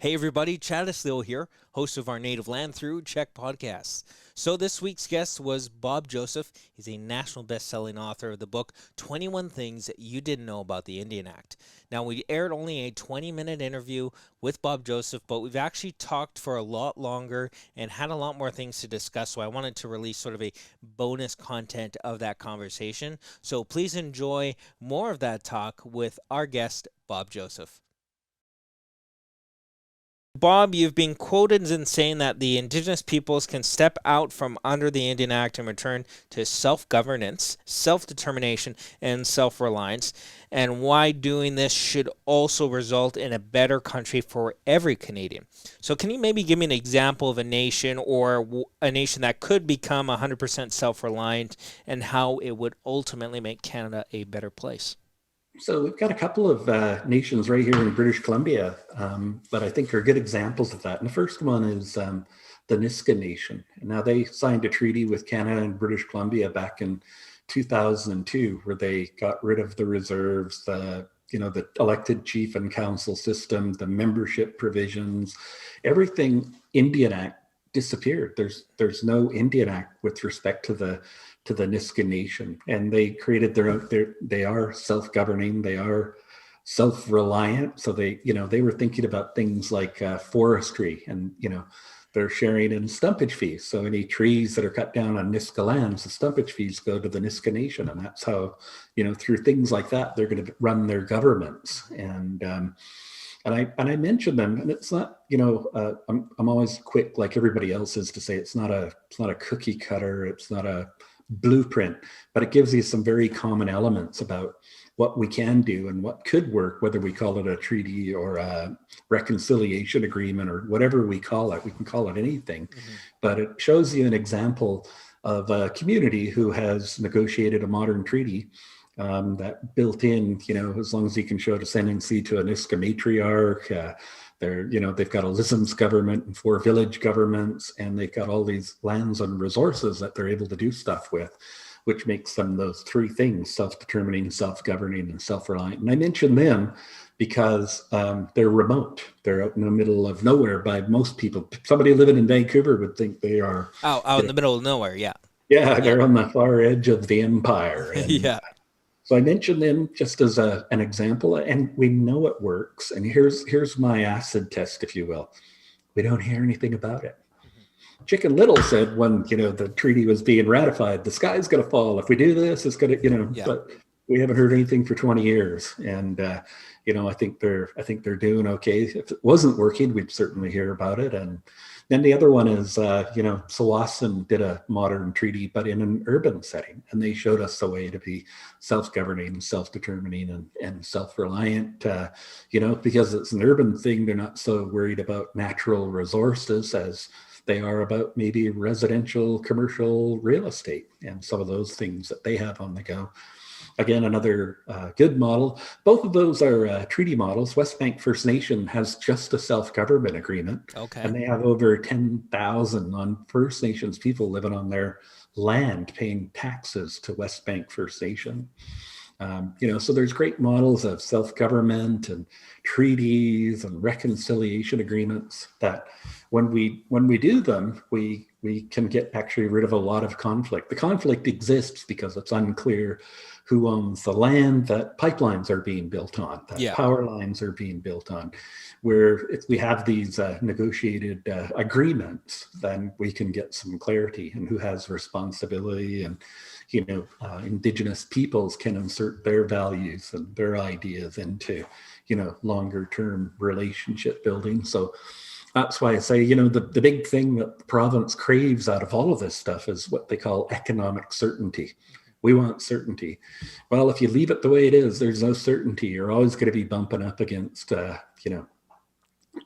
Hey everybody, Tchadas Leo here, host of our Native Land Through Czech podcasts. So this week's guest was Bob Joseph. He's a national best-selling author of the book 21 Things That You Didn't Know About the Indian Act. Now, we aired only a 20-minute interview with Bob Joseph, but we've actually talked for a lot longer and had a lot more things to discuss, so I wanted to release sort of a bonus content of that conversation. So please enjoy more of that talk with our guest, Bob Joseph. Bob, you've been quoted in saying that the Indigenous peoples can step out from under the Indian Act and return to self-governance, self-determination, and self-reliance, and why doing this should also result in a better country for every Canadian. So can you maybe give me an example of a nation or a nation that could become 100% self-reliant and how it would ultimately make Canada a better place? So we've got a couple of nations right here in British Columbia that I think are good examples of that. And the first one is the Niska Nation. And now they signed a treaty with Canada and British Columbia back in 2002, where they got rid of the reserves, the elected chief and council system, the membership provisions, everything Indian Act disappeared. There's no Indian Act with respect to the Niska Nation, and they created they are self-governing, they are self-reliant. So they were thinking about things like forestry, and they're sharing in stumpage fees. So any trees that are cut down on Niska lands, the stumpage fees go to the Niska Nation, and that's how through things like that they're going to run their governments. And I mentioned them, and it's not, I'm always quick, like everybody else is, to say it's not a cookie cutter, it's not a blueprint, but it gives you some very common elements about what we can do and what could work, whether we call it a treaty or a reconciliation agreement or whatever we call it. We can call it anything, but it shows you an example of a community who has negotiated a modern treaty that built in, as long as you can show descendancy to a Niska matriarch, they've got a Lisms government and 4 village governments, and they've got all these lands and resources that they're able to do stuff with, which makes them those 3 things: self-determining, self-governing, and self-reliant. And I mention them because they're remote. They're out in the middle of nowhere by most people. Somebody living in Vancouver would think they are Out in the middle of nowhere, yeah. Yeah, they're on the far edge of the empire. And Yeah. so I mentioned them just as an example, and we know it works. And here's my acid test, if you will. We don't hear anything about it. Chicken Little said when the treaty was being ratified, the sky's going to fall if we do this. It's going to, Yeah. But we haven't heard anything for 20 years, and I think they're doing okay. If it wasn't working, we'd certainly hear about it. And then the other one is, Tsawwassen did a modern treaty, but in an urban setting, and they showed us the way to be self-governing, self-determining, and self-reliant. Because it's an urban thing, they're not so worried about natural resources as they are about maybe residential, commercial real estate, and some of those things that they have on the go. Again, another good model. Both of those are treaty models. Westbank First Nation has just a self-government agreement. Okay. And they have over 10,000 First Nations people living on their land paying taxes to Westbank First Nation. So there's great models of self-government and treaties and reconciliation agreements that when we do them, we can get actually rid of a lot of conflict. The conflict exists because it's unclear who owns the land that pipelines are being built on, that power lines are being built on. Where if we have these negotiated agreements, then we can get some clarity in who has responsibility, and Indigenous peoples can insert their values and their ideas into longer term relationship building. So that's why I say, the big thing that the province craves out of all of this stuff is what they call economic certainty. We want certainty. Well, if you leave it the way it is, there's no certainty. You're always going to be bumping up against,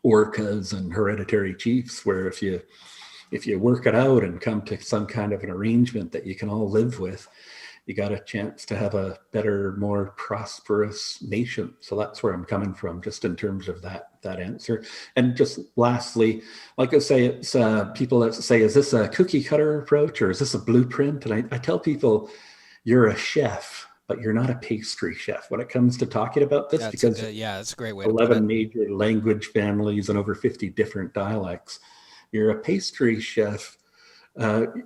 orcas and hereditary chiefs, where if you work it out and come to some kind of an arrangement that you can all live with, you got a chance to have a better, more prosperous nation. So that's where I'm coming from, just in terms of that answer. And just lastly, like I say, it's people that say, is this a cookie cutter approach or is this a blueprint? And I tell people, you're a chef, but you're not a pastry chef when it comes to talking about this, That's a because good, yeah, that's a great way to put it. 11 major language families and over 50 different dialects. You're a pastry chef.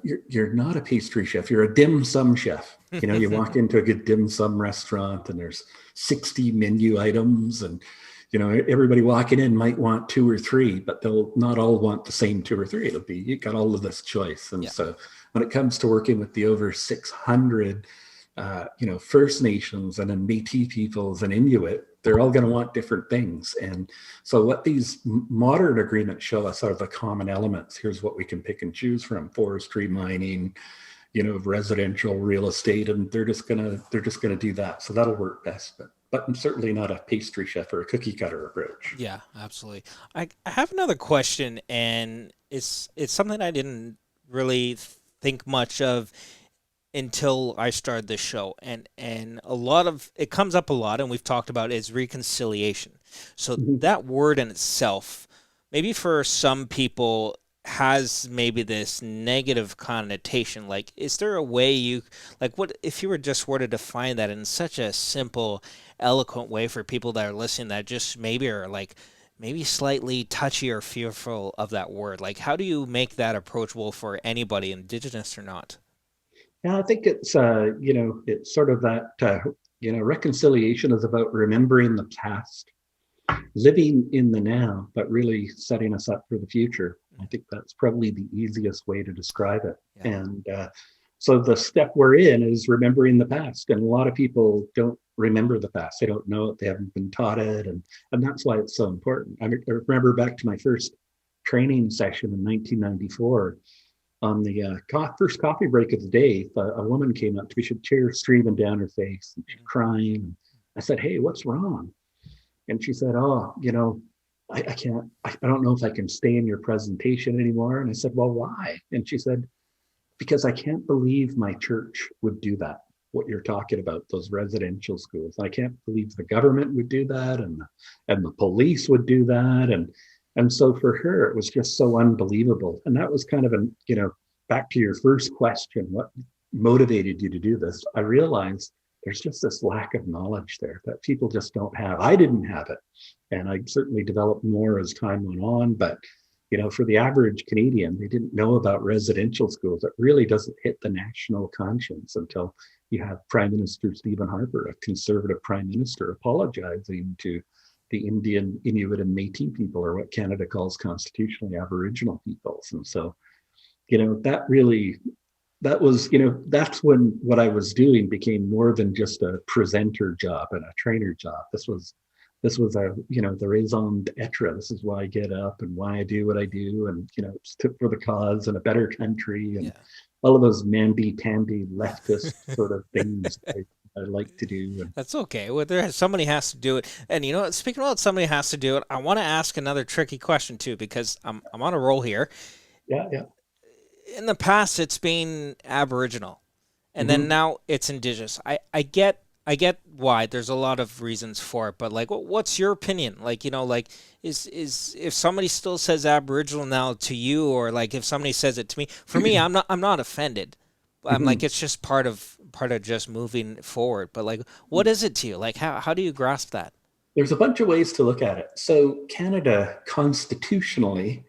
You're not a pastry chef. You're a dim sum chef. You know, you walk into a good dim sum restaurant and there's 60 menu items, and you know, everybody walking in might want two or three, but they'll not all want the same two or three. It'll be, you got all of this choice. And so when it comes to working with the over 600 you know, First Nations and then Métis peoples and Inuit, they're all going to want different things. And so what these modern agreements show us are the common elements. Here's what we can pick and choose from: forestry, mining, you know, residential real estate, and they're just gonna do that. So that'll work best. But I'm certainly not a pastry chef or a cookie cutter approach. Yeah, absolutely. I have another question, and it's something I didn't really think much of until I started this show, and a lot of it comes up a lot, and we've talked about, is reconciliation. So that word in itself, maybe for some people, has maybe this negative connotation. Like, is there a way you, like, what if you were to define that in such a simple, eloquent way for people that are listening that just maybe are like maybe slightly touchy or fearful of that word? Like, how do you make that approachable for anybody, Indigenous or not? Yeah, I think it's you know, it's sort of that you know, reconciliation is about remembering the past, living in the now, but really setting us up for the future. I think that's probably the easiest way to describe it. Yeah. And so the step we're in is remembering the past, and a lot of people don't remember the past. They don't know it. They haven't been taught it, and that's why it's so important. I remember back to my first training session in 1994. On the first coffee break of the day, a woman came up to me. She had tears streaming down her face and she's crying. I said, "Hey, what's wrong?" And she said, "Oh, you know, I can't, I don't know if I can stay in your presentation anymore." And I said, "Well, why?" And she said, "Because I can't believe my church would do that, what you're talking about, those residential schools. I can't believe the government would do that, and the police would do that." And so for her, it was just so unbelievable. And that was kind of you know, back to your first question, what motivated you to do this? I realized there's just this lack of knowledge there that people just don't have. I didn't have it. And I certainly developed more as time went on. But, you know, for the average Canadian, they didn't know about residential schools. It really doesn't hit the national conscience until you have Prime Minister Stephen Harper, a conservative prime minister, apologizing to the Indian, Inuit, and Métis people, or what Canada calls constitutionally Aboriginal peoples. And so, you know, that was, you know, that's when what I was doing became more than just a presenter job and a trainer job. This was a, you know, the raison d'etre. This is why I get up and why I do what I do, and, you know, it's for the cause and a better country, and all of those namby-pamby leftist sort of things I like to do. And that's okay. Well, somebody has to do it. And you know what? Speaking about somebody has to do it, I want to ask another tricky question too, because I'm on a roll here. Yeah. In the past, it's been Aboriginal, and then now it's Indigenous. I get why. There's a lot of reasons for it, but like, what's your opinion? Like, you know, like, is if somebody still says Aboriginal now to you, or like if somebody says it to me, for me, I'm not offended. I'm like, it's just part of just moving forward. But like, what is it to you? Like, how do you grasp that? There's a bunch of ways to look at it. So Canada, constitutionally,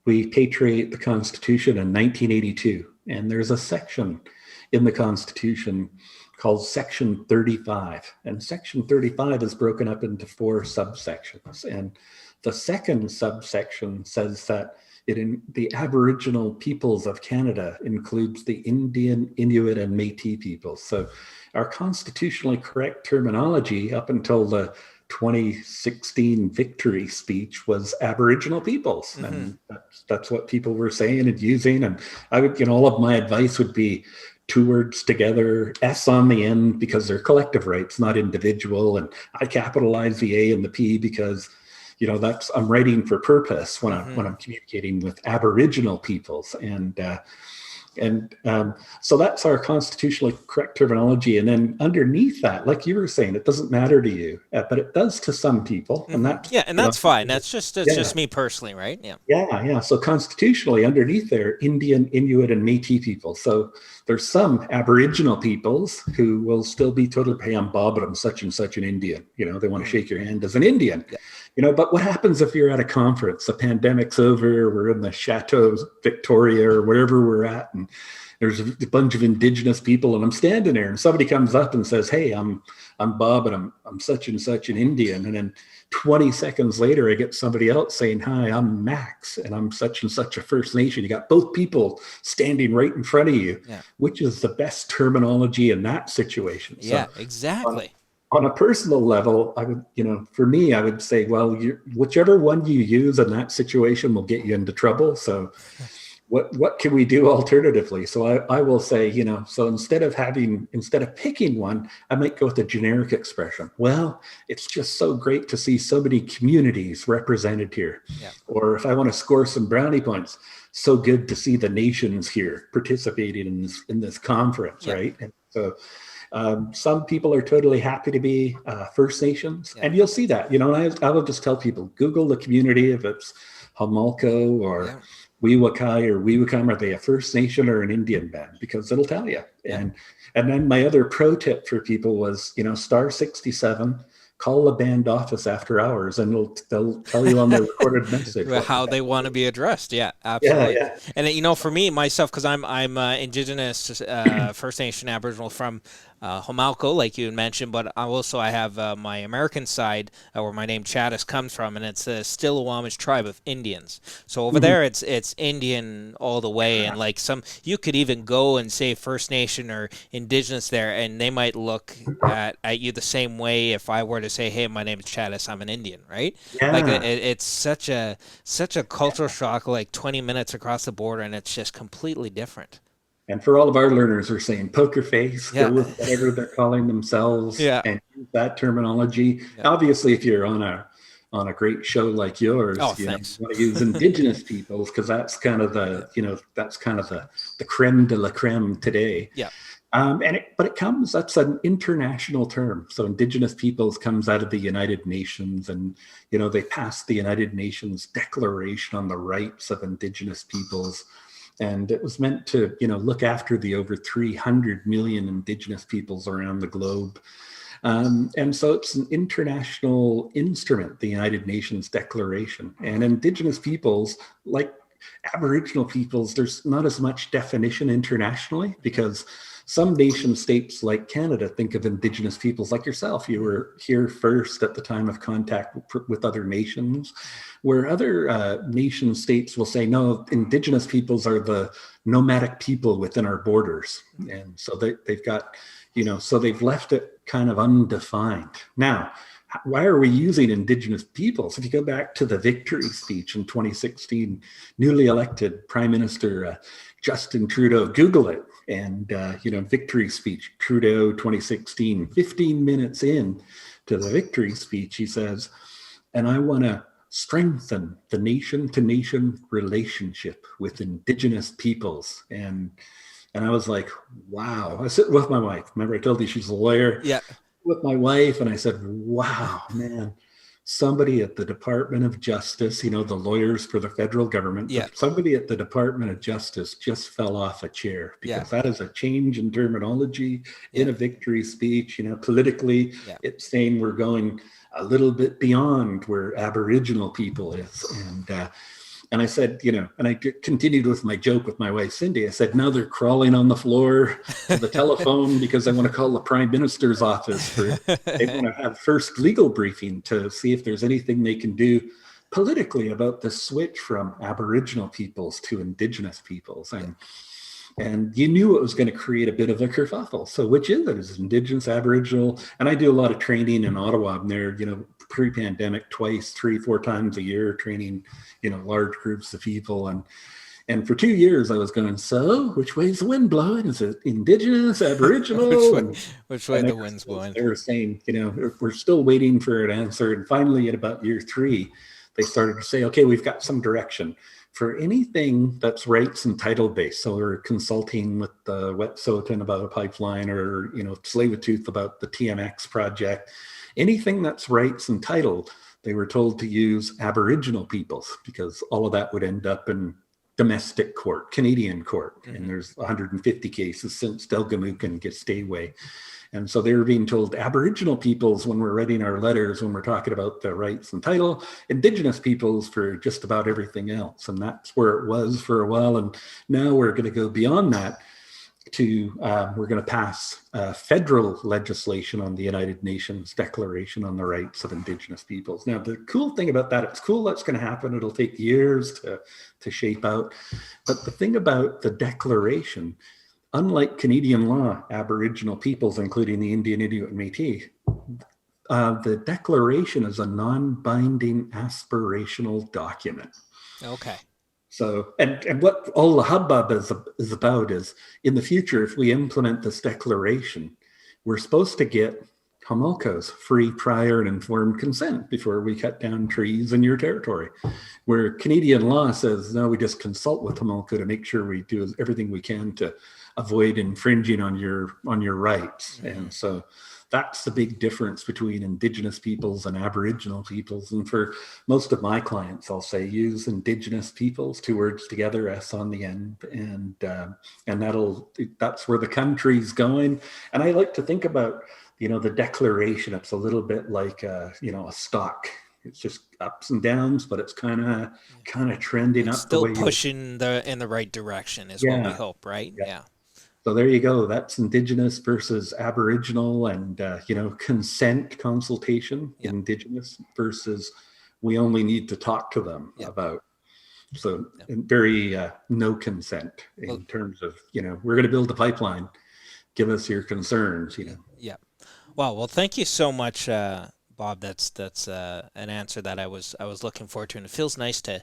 we patriate the Constitution in 1982. And there's a section in the Constitution called Section 35. And Section 35 is broken up into 4 subsections. And the second subsection says that the Aboriginal peoples of Canada includes the Indian, Inuit, and Métis peoples. So our constitutionally correct terminology up until the 2016 victory speech was Aboriginal peoples. And that's what people were saying and using. And I would, you know, all of my advice would be 2 words together, S on the end, because they're collective rights, not individual. And I capitalize the A and the P because, you know, I'm writing for purpose when I'm communicating with Aboriginal peoples. And And so that's our constitutionally correct terminology. And then underneath that, like you were saying, it doesn't matter to you, but it does to some people. And that's, Yeah, and that's fine. That's yeah, just me personally, right? Yeah. yeah. So constitutionally, underneath there, Indian, Inuit, and Métis people. So there's some Aboriginal peoples who will still be totally, hey, I'm Bob, but I'm such and such an Indian. They want to shake your hand as an Indian. Yeah. But what happens if you're at a conference, the pandemic's over, we're in the Chateau Victoria or wherever we're at, and there's a bunch of Indigenous people, and I'm standing there, and somebody comes up and says, "Hey, I'm Bob, and I'm such and such an Indian," and then 20 seconds later, I get somebody else saying, "Hi, I'm Max, and I'm such and such a First Nation." You got both people standing right in front of you. Yeah. Which is the best terminology in that situation? Yeah, exactly. On a personal level, I would, for me, I would say, well, whichever one you use in that situation will get you into trouble. So what can we do alternatively? So I will say, so instead of picking one, I might go with a generic expression. Well, it's just so great to see so many communities represented here. Yeah. Or if I want to score some brownie points, so good to see the nations here participating in this conference, yeah. Right? And so some people are totally happy to be First Nations, yeah. And you'll see that, I will just tell people, Google the community, if it's Hamalko or yeah. Weewakai or Weewakam, are they a First Nation or an Indian band? Because it'll tell you. Yeah. And then my other pro tip for people was, star 67, call the band office after hours, and they'll tell you on their recorded message how they want to be addressed. Yeah, absolutely. Yeah. And for me, myself, because I'm Indigenous, First Nation, Aboriginal from Hamalko, like you mentioned, but I have my American side where my name Tchadas comes from, and it's a Stillawaamish tribe of Indians. So over there, it's Indian all the way, and you could even go and say First Nation or Indigenous there, and they might look at you the same way if I were to say, "Hey, my name is Tchadas, I'm an Indian," right? Yeah. It's such a cultural shock, 20 minutes across the border, and it's just completely different. And for all of our learners, we're saying poker face, yeah. Go with whatever they're calling themselves, yeah. And use that terminology. Yeah. Obviously, if you're on a great show like yours, you want to use Indigenous peoples, because that's kind of the the creme de la creme today. Yeah. That's an international term. So Indigenous peoples comes out of the United Nations, and they passed the United Nations Declaration on the Rights of Indigenous Peoples. And it was meant to, look after the over 300 million Indigenous peoples around the globe. And so it's an international instrument, the United Nations Declaration. And Indigenous peoples, like Aboriginal peoples, there's not as much definition internationally, because some nation states like Canada think of Indigenous peoples like yourself. You were here first at the time of contact with other nations, where other nation states will say, no, Indigenous peoples are the nomadic people within our borders. And so they've got, so they've left it kind of undefined. Now, why are we using Indigenous peoples? If you go back to the victory speech in 2016, newly elected Prime Minister Justin Trudeau, Google it. And, victory speech, Trudeau 2016, 15 minutes in to the victory speech, he says, and I want to strengthen the nation-to-nation relationship with Indigenous peoples. And I was like, wow. I sit with my wife. Remember, I told you she's a lawyer. Yeah. With my wife, and I said, wow, man. Somebody at the Department of Justice, the lawyers for the federal government, yeah. Somebody at the Department of Justice just fell off a chair, because that is a change in terminology in a victory speech. Politically, it's saying we're going a little bit beyond where Aboriginal people is. And I said, and I continued with my joke with my wife, Cindy. I said, now they're crawling on the floor to the telephone because they want to call the Prime Minister's office. They want to have first legal briefing to see if there's anything they can do politically about the switch from Aboriginal peoples to Indigenous peoples. And you knew it was going to create a bit of a kerfuffle. So which is it? Is it Indigenous, Aboriginal? And I do a lot of training in Ottawa. I'm there, pre-pandemic, 3-4 times a year, training, large groups of people. And for 2 years I was going, so which way is the wind blowing? Is it Indigenous, Aboriginal? which way the wind's blowing? They were saying, we're still waiting for an answer. And finally, at about year 3, they started to say, okay, we've got some direction. for anything that's rights and title based. So we're consulting with the Wet'suwet'en about a pipeline, or, you know, Tsleil-Waututh about the TMX project. Anything that's rights and titled, they were told to use Aboriginal peoples, because all of that would end up in domestic court, Canadian court. And there's 150 cases since Delgamuukw and Gisteway. And so they were being told Aboriginal peoples when we're writing our letters, when we're talking about the rights and title, Indigenous peoples for just about everything else. And that's where it was for a while. And now we're going to go beyond that to, we're going to pass federal legislation on the United Nations Declaration on the Rights of Indigenous Peoples. Now, the cool thing about that, it's cool that's going to happen. It'll take years to shape out. But the thing about the declaration, unlike Canadian law, Aboriginal peoples, including the Indian, Inuit, and Métis, the declaration is a non-binding aspirational document. Okay. So, and what all the hubbub is about is, in the future, if we implement this declaration, we're supposed to get homolka's free, prior, and informed consent before we cut down trees in your territory. Where Canadian law says, no, we just consult with homolka to make sure we do everything we can to avoid infringing on your rights. And so that's the big difference between Indigenous peoples and Aboriginal peoples. And for most of my clients, I'll say use Indigenous peoples, 2 words together, S on the end, and that's where the country's going. And I like to think about, you know, the declaration. It's a little bit like a stock. It's just ups and downs, but it's kind of trending it's up. still pushing in the right direction is what we hope, right? Yeah. So there you go. That's Indigenous versus Aboriginal, and consent consultation. Indigenous versus we only need to talk to them about. So very no consent in terms of, we're going to build a pipeline. Give us your concerns. Yeah. Wow. Well, thank you so much, Bob. That's an answer that I was looking forward to, and it feels nice to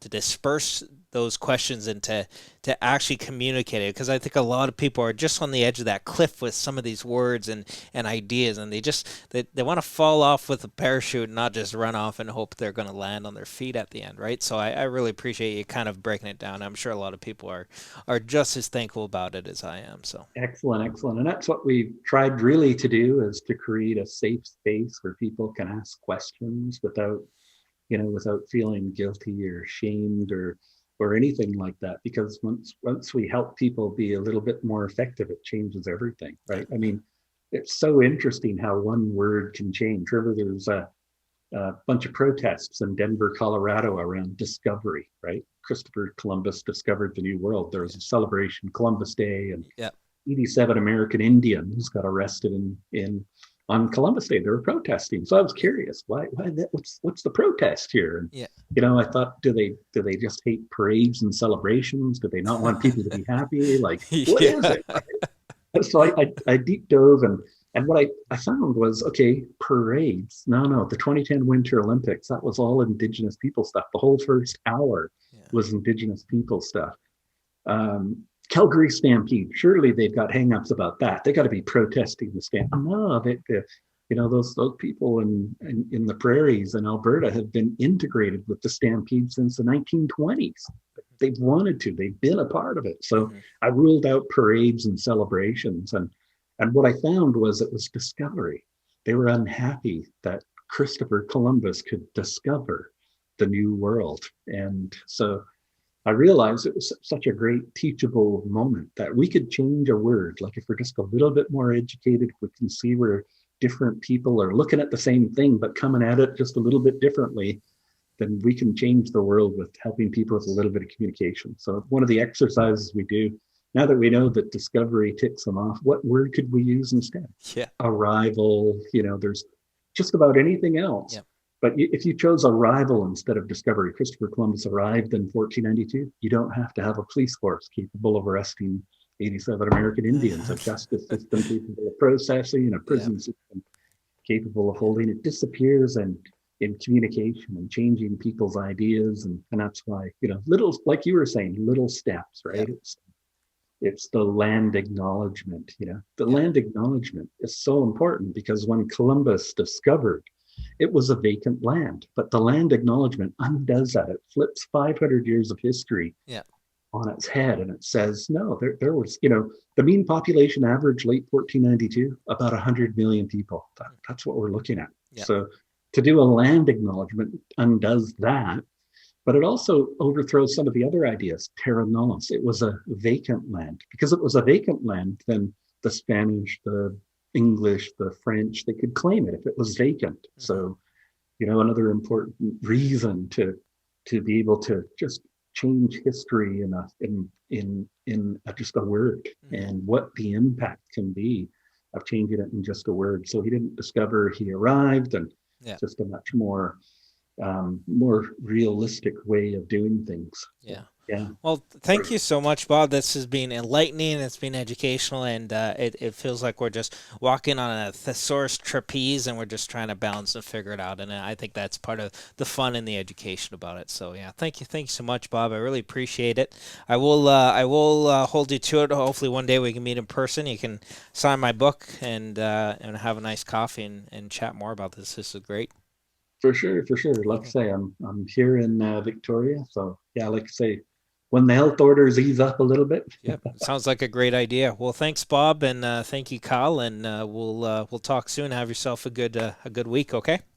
disperse those questions and to actually communicate it, because I think a lot of people are just on the edge of that cliff with some of these words and ideas, and they want to fall off with a parachute and not just run off and hope they're going to land on their feet at the end, right? So I really appreciate you kind of breaking it down. I'm sure a lot of people are just as thankful about it as I am. So excellent. And that's what we've tried really to do, is to create a safe space where people can ask questions without feeling guilty or ashamed or anything like that. Because once we help people be a little bit more effective, it changes everything, right? I mean, it's so interesting how one word can change. Remember, there's a bunch of protests in Denver, Colorado around discovery, right? Christopher Columbus discovered the New World. There was a celebration, Columbus Day, and 87 American Indians got arrested on Columbus Day. They were protesting. So I was curious, why what's the protest here? And I thought, do they just hate parades and celebrations? Do they not want people to be happy? Like, what is it? Right? So I deep dove, and what I found was, okay, parades. No, the 2010 Winter Olympics, that was all Indigenous people stuff. The whole first hour was Indigenous people stuff. Calgary Stampede, surely they've got hangups about that. They got to be protesting the stampede. No, those people in the prairies in Alberta have been integrated with the stampede since the 1920s. They've wanted to. They've been a part of it. So I ruled out parades and celebrations, and what I found was it was discovery. They were unhappy that Christopher Columbus could discover the New World, and so I realized it was such a great teachable moment that we could change a word. Like, if we're just a little bit more educated, we can see where different people are looking at the same thing, but coming at it just a little bit differently, then we can change the world with helping people with a little bit of communication. So one of the exercises we do, now that we know that discovery ticks them off, what word could we use instead? Arrival, there's just about anything else. But if you chose arrival instead of discovery, Christopher Columbus arrived in 1492, you don't have to have a police force capable of arresting 87 American Indians, a justice system capable of processing, and a prison system capable of holding. It disappears in communication and changing people's ideas. And that's why, little, like you were saying, little steps, right? It's the land acknowledgement, the land acknowledgement is so important, because when Columbus discovered it was a vacant land. But the land acknowledgement undoes that. It flips 500 years of history Yeah. on its head, and it says, no, there was, the mean population average late 1492, about 100 million people. That's what we're looking at. Yeah. So to do a land acknowledgement undoes that, but it also overthrows some of the other ideas. Terra nullius, it was a vacant land. Because it was a vacant land, then the Spanish, the English, the French, they could claim it if it was vacant. Mm-hmm. So, another important reason to be able to just change history in just a word, mm-hmm. and what the impact can be of changing it in just a word. So he didn't discover he arrived, and just a much more realistic way of doing things. Yeah. Yeah. Well, thank you so much, Bob. This has been enlightening. It's been educational, and it feels like we're just walking on a thesaurus trapeze, and we're just trying to balance and figure it out. And I think that's part of the fun and the education about it. So yeah, thank you so much, Bob. I really appreciate it. I will hold you to it. Hopefully, one day we can meet in person. You can sign my book and have a nice coffee and chat more about this. This is great. For sure. Like I say, I'm here in Victoria, so yeah, like I say, when the health orders ease up a little bit. Yep, sounds like a great idea. Well, thanks, Bob, and thank you, Kyle, and we'll talk soon. Have yourself a good week. Okay.